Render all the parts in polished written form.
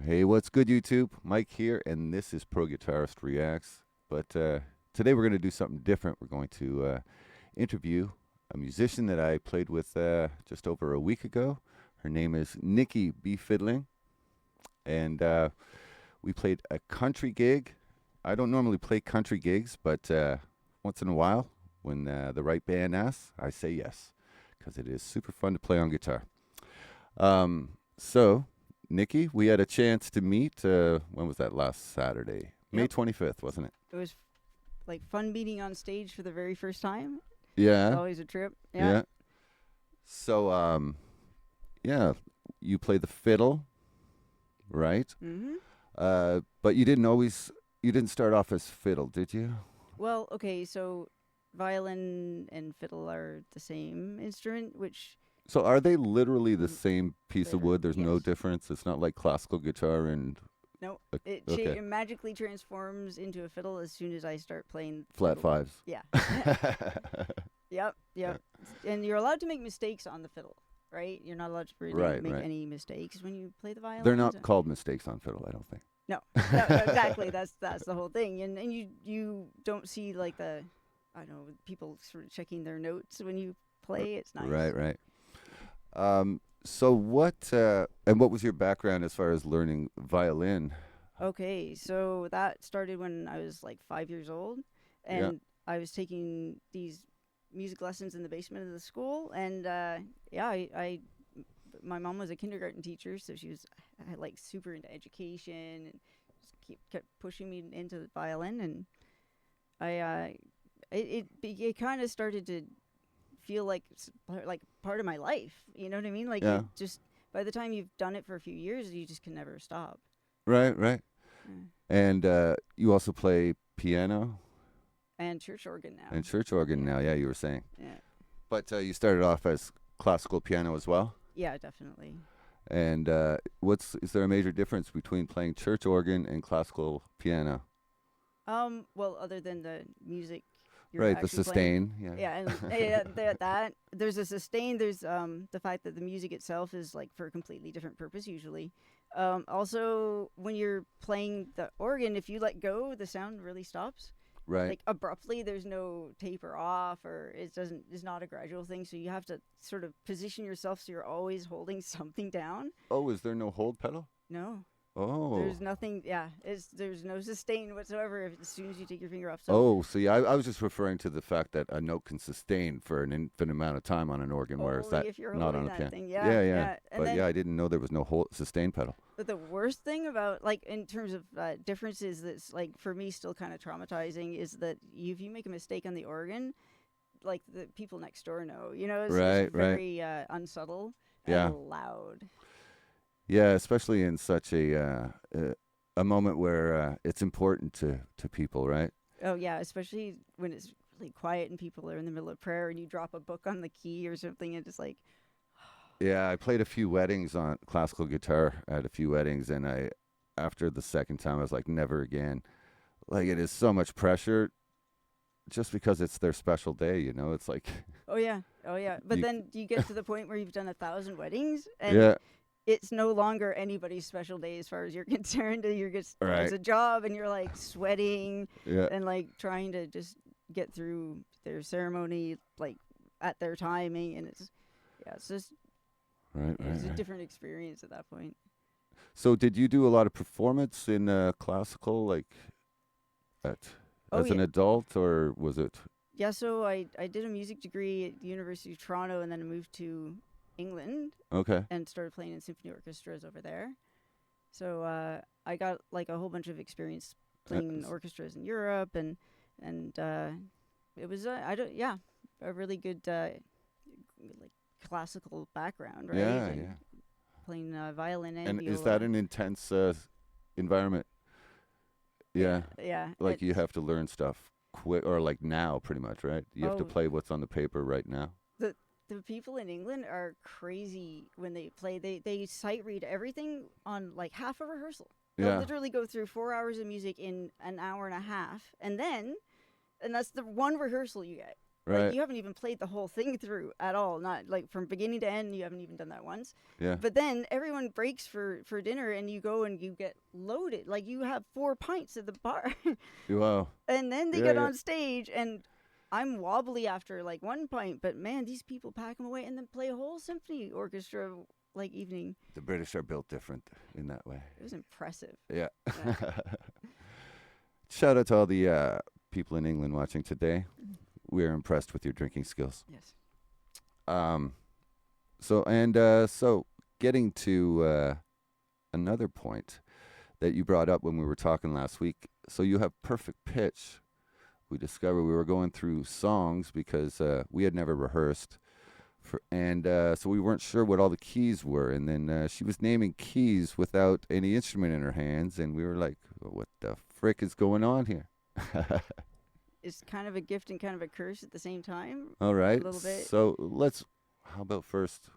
Hey, what's good, YouTube? Mike here, and this is Pro Guitarist Reacts. But today we're going to do something different. We're going to interview a musician that I played with just over a week ago. Her name is Nikki B Fiddling, and we played a country gig. I don't normally play country gigs, but once in a while, when the right band asks, I say yes, because it is super fun to play on guitar. So, Nikki, we had a chance to meet. When was that? Last Saturday, May 25th, wasn't it? It was like fun meeting on stage for the very first time. Yeah. It's always a trip. Yeah. So, yeah, you play the fiddle, right? Mm-hmm. But you didn't start off as fiddle, did you? Well, okay, so violin and fiddle are the same instrument, which So are they literally the same piece of they're- wood? There's no yes. difference. It's not like classical guitar and no, okay. it magically transforms into a fiddle as soon as I start playing Flat fiddle. fives. Yeah. Yep. And you're allowed to make mistakes on the fiddle, right? You're not allowed to really make any mistakes when you play the violin. They're not called mistakes on fiddle, I don't think. No, exactly. That's the whole thing. And you don't see like I don't know, people sort of checking their notes when you play. It's nice. Right. So what and what was your background as far as learning violin? Okay, so that started when I was like 5 years old, and I was taking these music lessons in the basement of the school, and I my mom was a kindergarten teacher, so she was like super into education and just kept pushing me into the violin, and it kind of started to feel like part of my life. You know what I mean? Like it just by the time you've done it for a few years, you just can never stop. Right. Yeah. And you also play piano And church organ now. and church organ now. Yeah, you were saying. Yeah. But you started off as classical piano as well. Yeah, definitely. And is there a major difference between playing church organ and classical piano? Well, other than the music. Right, the sustain. Playing. Yeah, and that there's a sustain. There's the fact that the music itself is like for a completely different purpose usually. Also, when you're playing the organ, if you let go, the sound really stops. Right. Like abruptly, there's no taper off, or it's not a gradual thing. So you have to sort of position yourself so you're always holding something down. Oh, is there no hold pedal? No. Oh. There's nothing. Yeah, there's no sustain whatsoever as soon as you take your finger off. So I was just referring to the fact that a note can sustain for an infinite amount of time on an organ, whereas that not on a piano. Thing. Yeah. But I didn't know there was no sustain pedal. But the worst thing about, like, in terms of differences that's, like, for me still kind of traumatizing is that if you make a mistake on the organ, like, the people next door know. You know, it's very unsubtle and loud. Yeah, especially in such a moment where it's important to people, right? Oh, yeah, especially when it's really quiet and people are in the middle of prayer and you drop a book on the key or something and just like... Yeah, I played a few weddings on classical guitar at a few weddings, and after the second time, I was like, never again. Like, it is so much pressure just because it's their special day, you know? It's like... Oh, yeah. But then you get to the point where you've done 1,000 weddings, and it's no longer anybody's special day as far as you're concerned. You're just, it's a job, and you're, like, sweating and, like, trying to just get through their ceremony, like, at their timing, and it's just... It's a different experience at that point. So did you do a lot of performance in classical, like, as an adult, or was it? Yeah, so I did a music degree at the University of Toronto, and then I moved to England. Okay. And started playing in symphony orchestras over there. So I got like a whole bunch of experience playing in orchestras in Europe, and it was a really good like classical background, right? Yeah. Playing violin and viola. Is that an intense environment? Yeah. Like you have to learn stuff quick, or like now, pretty much, right? You have to play what's on the paper right now. The people in England are crazy when they play. They sight read everything on like half a rehearsal. They'll literally go through 4 hours of music in an hour and a half, and that's the one rehearsal you get. Right. Like, you haven't even played the whole thing through at all. Not like from beginning to end. You haven't even done that once. Yeah. But then everyone breaks for dinner, and you go and you get loaded. Like, you have 4 pints at the bar. Wow. And then they get on stage, and I'm wobbly after like 1 pint. But man, these people pack them away and then play a whole symphony orchestra like evening. The British are built different in that way. It was impressive. Yeah. Shout out to all the people in England watching today. We're impressed with your drinking skills. Yes. So getting to another point that you brought up when we were talking last week. So you have perfect pitch. We discovered we were going through songs because we had never rehearsed. So we weren't sure what all the keys were. And then she was naming keys without any instrument in her hands. And we were like, what the frick is going on here? It's kind of a gift and kind of a curse at the same time. All right. A little bit. So how about first,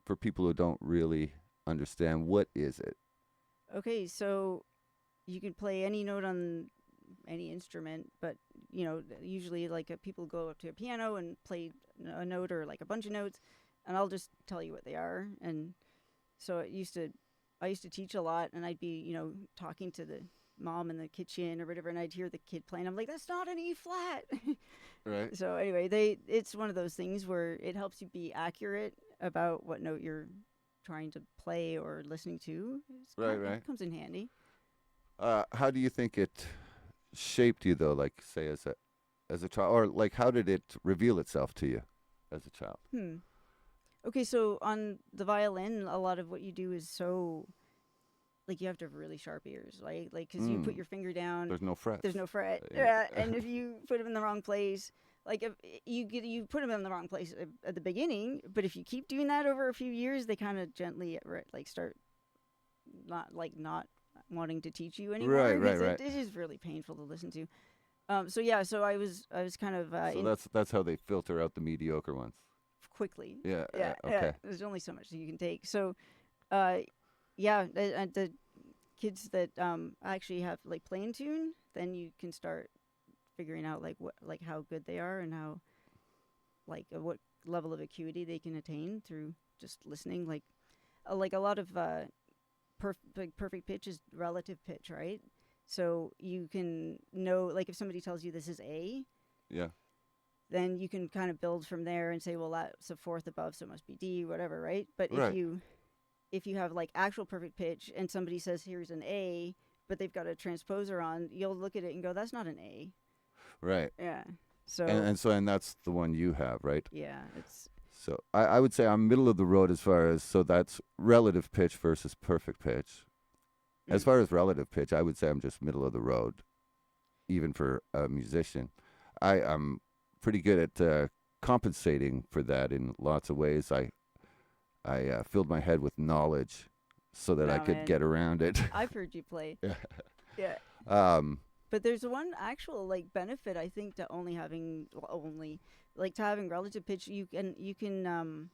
for people who don't really understand, what is it? Okay, so you can play any note on any instrument, but, usually like people go up to a piano and play a note or like a bunch of notes, and I'll just tell you what they are. And so I used to teach a lot, and I'd be, talking to the mom in the kitchen or whatever, and I'd hear the kid playing. I'm like, that's not an E flat. Right. So anyway, it's one of those things where it helps you be accurate about what note you're trying to play or listening to. Right. It comes in handy. How do you think it shaped you, though? Like, say, as a child, or like, how did it reveal itself to you as a child? Okay, so on the violin, a lot of what you do is so, like, you have to have really sharp ears, right? Like, because you put your finger down. There's no fret. There's no fret. Yeah. And if you put them in the wrong place, like, if you put them in the wrong place at the beginning, but if you keep doing that over a few years, they kind of gently start not wanting to teach you anymore. Right. It is really painful to listen to. So I was kind of so that's how they filter out the mediocre ones. Quickly. Yeah. Okay. Yeah. There's only so much that you can take. So, the kids that actually have like plain tune, then you can start figuring out like how good they are and how what level of acuity they can attain through just listening. Like a lot of perfect pitch is relative pitch, right? So you can know, like, if somebody tells you this is A, yeah, then you can kind of build from there and say, well, that's a fourth above, so it must be D, whatever, right? But if you have like actual perfect pitch and somebody says here's an A, but they've got a transposer on, you'll look at it and go, that's not an A. Right. Yeah. So and that's the one you have, right? Yeah, it's. So I would say I'm middle of the road as far as, so that's relative pitch versus perfect pitch. As far as relative pitch, I would say I'm just middle of the road, even for a musician. I'm pretty good at compensating for that in lots of ways. I filled my head with knowledge so that I could get around it. I've heard you play. Yeah. But there's one actual benefit, I think, to having relative pitch. You can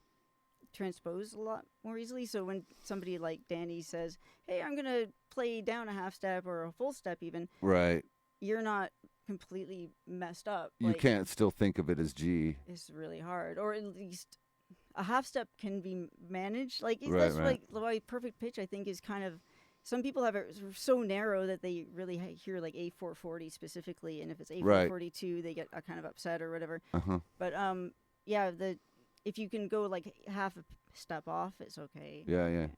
transpose a lot more easily. So when somebody like Danny says, hey, I'm gonna play down a half step or a full step even, right, you're not completely messed up. You can't still think of it as G. It's really hard, or at least a half step can be managed. That's why perfect pitch, I think, is kind of, some people have it so narrow that they really hear like A440 specifically, and if it's A442, they get kind of upset or whatever. But if you can go like half a step off, it's okay. Yeah.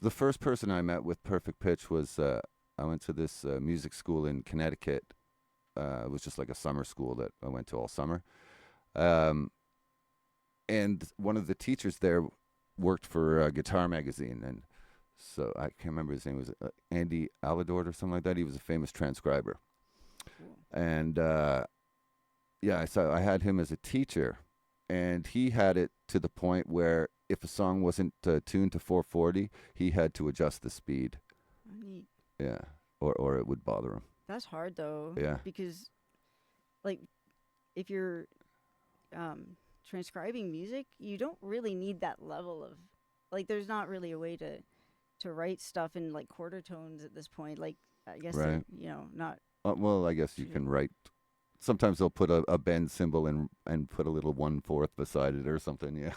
The first person I met with perfect pitch was I went to this music school in Connecticut. It was just like a summer school that I went to all summer. And one of the teachers there worked for Guitar Magazine, and so I can't remember his name. Was Andy Aladort or something like that? He was a famous transcriber. Cool. And so I had him as a teacher. And he had it to the point where if a song wasn't tuned to 440, he had to adjust the speed. Neat. Yeah, or it would bother him. That's hard, though. Yeah. Because, if you're transcribing music, you don't really need that level of, there's not really a way to write stuff in, quarter tones at this point. I guess, right. not. Well, I guess you can write sometimes they'll put a bend cymbal and put a little 1/4 beside it or something. Yeah.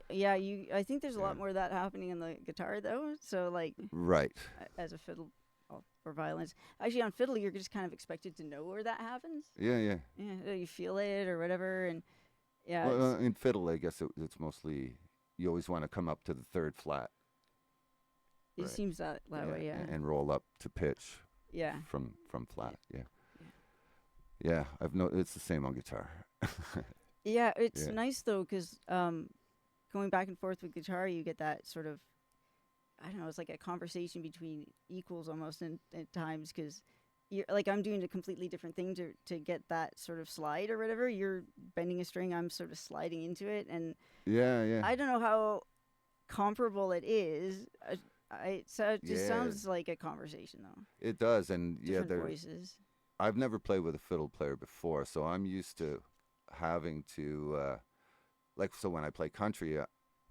Yeah, I think there's a lot more of that happening in the guitar though. So like, right, as a fiddle or violinist, actually on fiddle you're just kind of expected to know where that happens. Yeah. You feel it or whatever, and yeah. Well, in fiddle, I guess it's mostly you always want to come up to the 3rd flat. It seems that way, yeah. And roll up to pitch. Yeah. From flat, yeah. I've it's the same on guitar. Yeah, it's nice though because going back and forth with guitar, you get that sort of, I don't know, it's like a conversation between equals almost at times because you're like, I'm doing a completely different thing to get that sort of slide or whatever. You're bending a string, I'm sort of sliding into it, and yeah. I don't know how comparable it is. So it just sounds like a conversation though. It does, and different voices. I've never played with a fiddle player before, so I'm used to having to, so when I play country,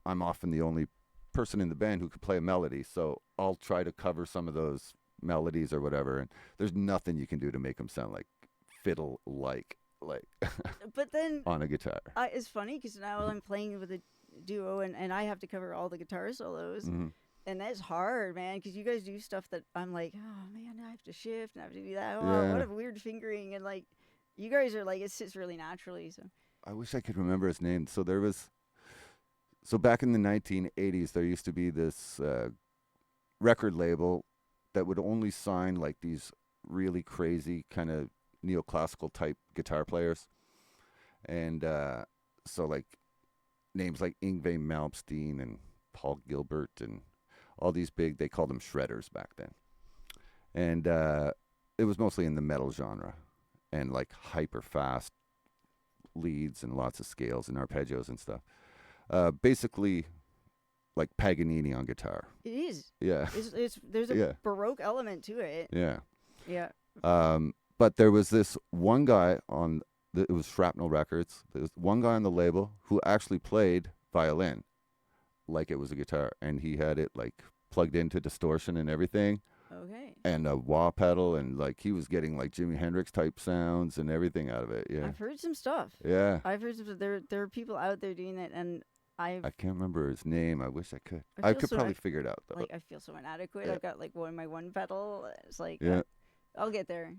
I'm often the only person in the band who could play a melody, so I'll try to cover some of those melodies or whatever, and there's nothing you can do to make them sound like fiddle-like, but then on a guitar. It's funny because now I'm playing with a duo, and I have to cover all the guitar solos. Mm-hmm. And that's hard, man, because you guys do stuff that I'm like, oh, man, I have to shift and I have to do that. Oh, what a weird fingering. And, like, you guys are like, it sits really naturally. So I wish I could remember his name. So back in the 1980s, there used to be this record label that would only sign, like, these really crazy kind of neoclassical type guitar players. And so, like, names like Yngwie Malmsteen and Paul Gilbert and all these big, they called them shredders back then. And it was mostly in the metal genre and like hyper fast leads and lots of scales and arpeggios and stuff. Basically like Paganini on guitar. It is. Yeah. There's a Baroque element to it. Yeah. Yeah. But there was this one guy it was Shrapnel Records. There was one guy on the label who actually played violin like it was a guitar, and he had it like plugged into distortion and everything. Okay. And a wah pedal, and like he was getting like Jimi Hendrix type sounds and everything out of it. Yeah. I've heard some stuff. Yeah. I've heard some. There are people out there doing that, and I can't remember his name. I wish I could. I could probably figure it out though. Like I feel so inadequate. I've got like one pedal. It's like I'll get there.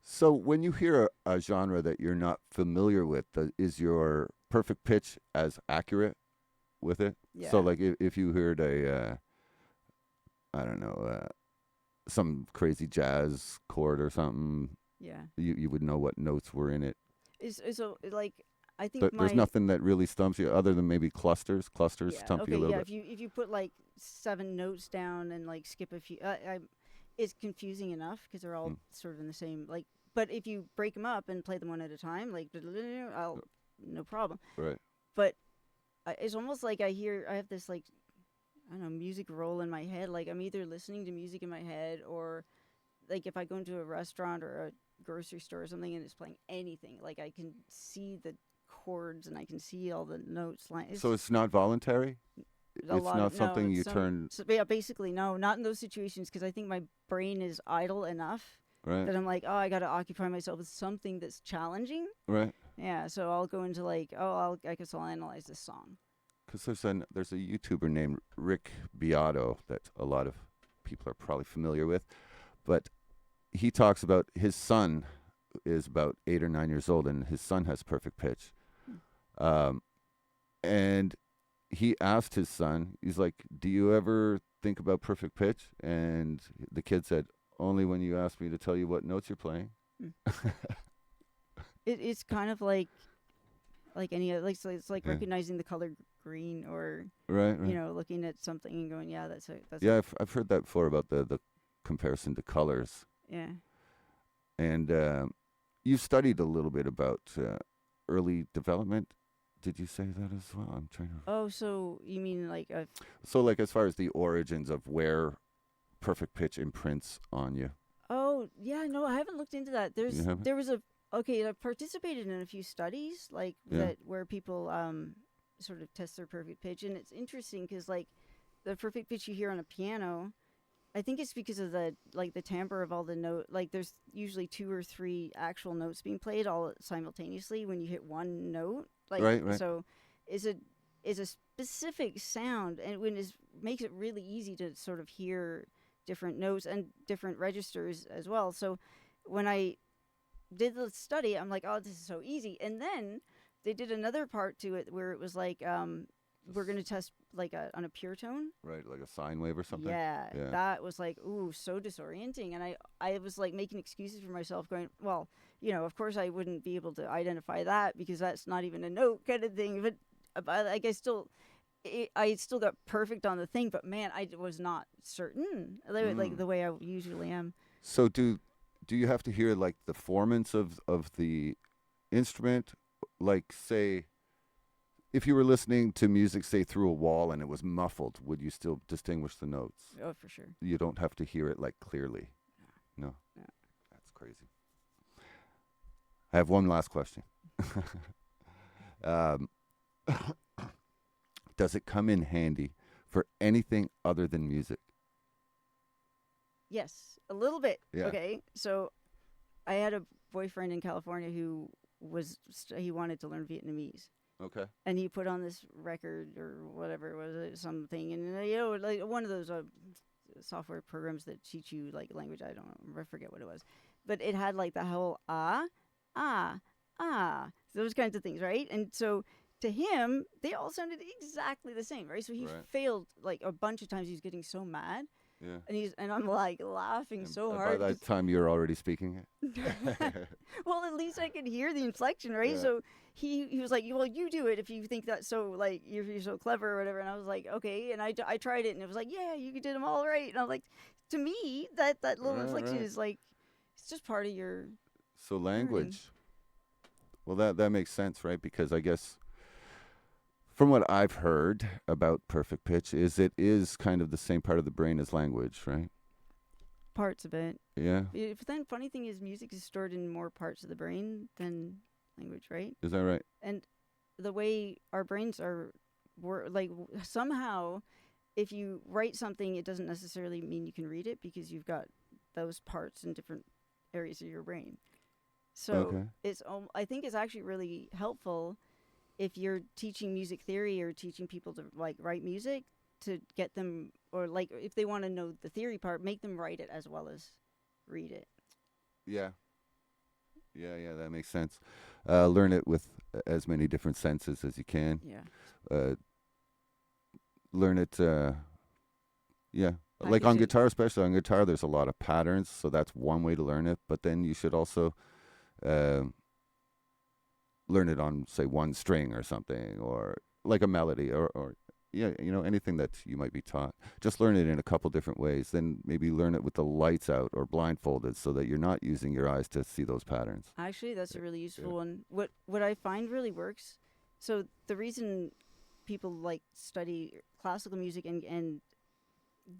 So when you hear a genre that you're not familiar with, is your perfect pitch as accurate with it? Yeah. So like if you heard I don't know, some crazy jazz chord or something, you would know what notes were in it. So like I think there's nothing that really stumps you other than maybe clusters stump you a little bit. If you put like 7 notes down and like skip a few, it's confusing enough because they're all sort of in the same like. But if you break them up and play them one at a time, like no problem. Right. But it's almost like I have this like, I don't know, music roll in my head. Like I'm either listening to music in my head or like if I go into a restaurant or a grocery store or something and it's playing anything, like I can see the chords and I can see all the notes. So it's not voluntary? It's not something you turn... So, yeah, basically, no, not in those situations because I think my brain is idle enough that I'm like, oh, I got to occupy myself with something that's challenging. Right. Yeah, so I'll go into like, I guess I'll analyze this song. Because there's a YouTuber named Rick Beato that a lot of people are probably familiar with. But he talks about his son is about 8 or 9 years old, and his son has perfect pitch. And he asked his son, he's like, do you ever think about perfect pitch? And the kid said, only when you ask me to tell you what notes you're playing. It's kind of like any like so it's like recognizing the color green or right. You know, looking at something and going, yeah, that's I've heard that before about the comparison to colors. Yeah. And you studied a little bit about early development. Did you say that as well? I'm trying to... Oh, so you mean like... So like as far as the origins of where perfect pitch imprints on you. Oh, yeah, no, I haven't looked into that. There was I participated in a few studies like that where people sort of test their perfect pitch. And it's interesting because like the perfect pitch you hear on a piano I think it's because of the timbre of all the note. Like there's usually 2 or 3 actual notes being played all simultaneously when you hit one note. Like Right. so, is a specific sound, and makes it really easy to sort of hear different notes and different registers as well. So when I did the study, I'm like, oh, this is so easy. And then they did another part to it where it was like, we're going to test like on a pure tone. Right, like a sine wave or something. Yeah, that was like, ooh, so disorienting. And I was like making excuses for myself going, well, of course I wouldn't be able to identify that because that's not even a note kind of thing. But like I still got perfect on the thing, but man, I was not certain like the way I usually am. So do you have to hear like the formants of the instrument? Like say, if you were listening to music, say through a wall and it was muffled, would you still distinguish the notes? Oh, for sure. You don't have to hear it like clearly. No. That's crazy. I have one last question. Does it come in handy for anything other than music? Yes, a little bit. Yeah. Okay, so I had a boyfriend in California who he wanted to learn Vietnamese. Okay. And he put on this record or whatever it was, something, and like one of those software programs that teach you like language. I forget what it was, but it had like the whole those kinds of things, right? And so to him, they all sounded exactly the same, right? So he failed like a bunch of times. He was getting so mad. Yeah. And I'm like laughing so hard. By that time, you're already speaking it. Well, at least I could hear the inflection, right? Yeah. So he was like, "Well, you do it if you think that's so like you're so clever or whatever." And I was like, "Okay." And I tried it, and it was like, "Yeah, you did them all right." And I was like, to me, that little inflection is like it's just part of your. So language. Learning. Well, that makes sense, right? Because I guess. From what I've heard about perfect pitch is it is kind of the same part of the brain as language, right? Parts of it. Yeah. But then funny thing is music is stored in more parts of the brain than language, right? Is that right? And the way our brains are like somehow if you write something, it doesn't necessarily mean you can read it because you've got those parts in different areas of your brain. So I think it's actually really helpful if you're teaching music theory or teaching people to like write music to get them, or like if they want to know the theory part, make them write it as well as read it. Yeah, that makes sense. Learn it with as many different senses as you can. Yeah. Learn it, like on guitar, especially on guitar, there's a lot of patterns, so that's one way to learn it. But then you should also learn it on, say, one string or something, or like a melody, or anything that you might be taught. Just learn it in a couple different ways. Then maybe learn it with the lights out or blindfolded so that you're not using your eyes to see those patterns. Actually, that's a really useful one. What I find really works, so the reason people like study classical music and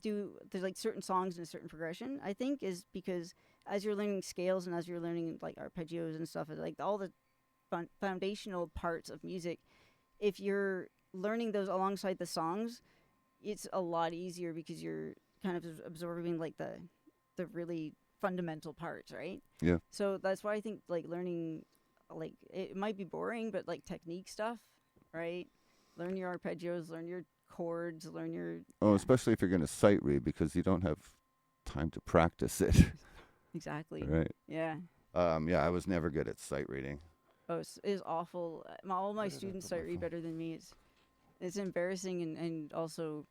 do there's like certain songs in a certain progression, I think, is because as you're learning scales and as you're learning like arpeggios and stuff, like all the foundational parts of music, if you're learning those alongside the songs, it's a lot easier because you're kind of absorbing like the really fundamental parts, right? Yeah. So that's why I think like learning, like it might be boring, but like technique stuff, right? Learn your arpeggios, learn your chords, learn your. Oh, especially if you're going to sight read because you don't have time to practice it. Exactly. Right. Yeah. I was never good at sight reading. Oh, it's awful. All my students sight read better than me. It's embarrassing and also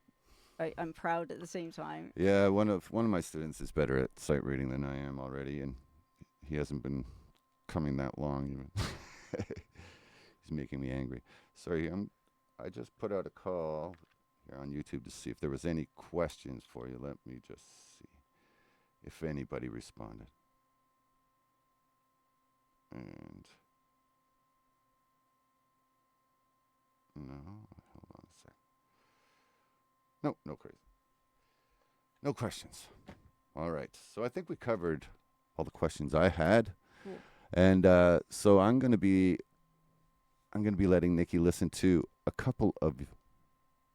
I'm proud at the same time. Yeah, one of my students is better at sight reading than I am already, and he hasn't been coming that long even. He's making me angry. Sorry, I just put out a call here on YouTube to see if there was any questions for you. Let me just see if anybody responded. And no, hold on a sec. No crazy. No questions. All right. So I think we covered all the questions I had. Cool. And so I'm going to be letting Nikki listen to a couple of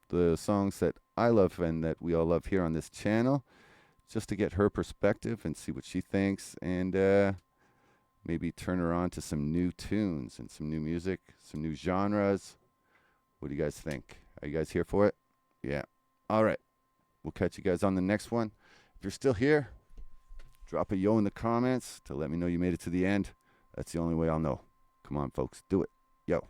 the songs that I love and that we all love here on this channel. just to get her perspective and see what she thinks, and maybe turn her on to some new tunes and some new music, some new genres. What do you guys think? Are you guys here for it? Yeah. All right. We'll catch you guys on the next one. If you're still here, drop a yo in the comments to let me know you made it to the end. That's the only way I'll know. Come on, folks. Do it. Yo.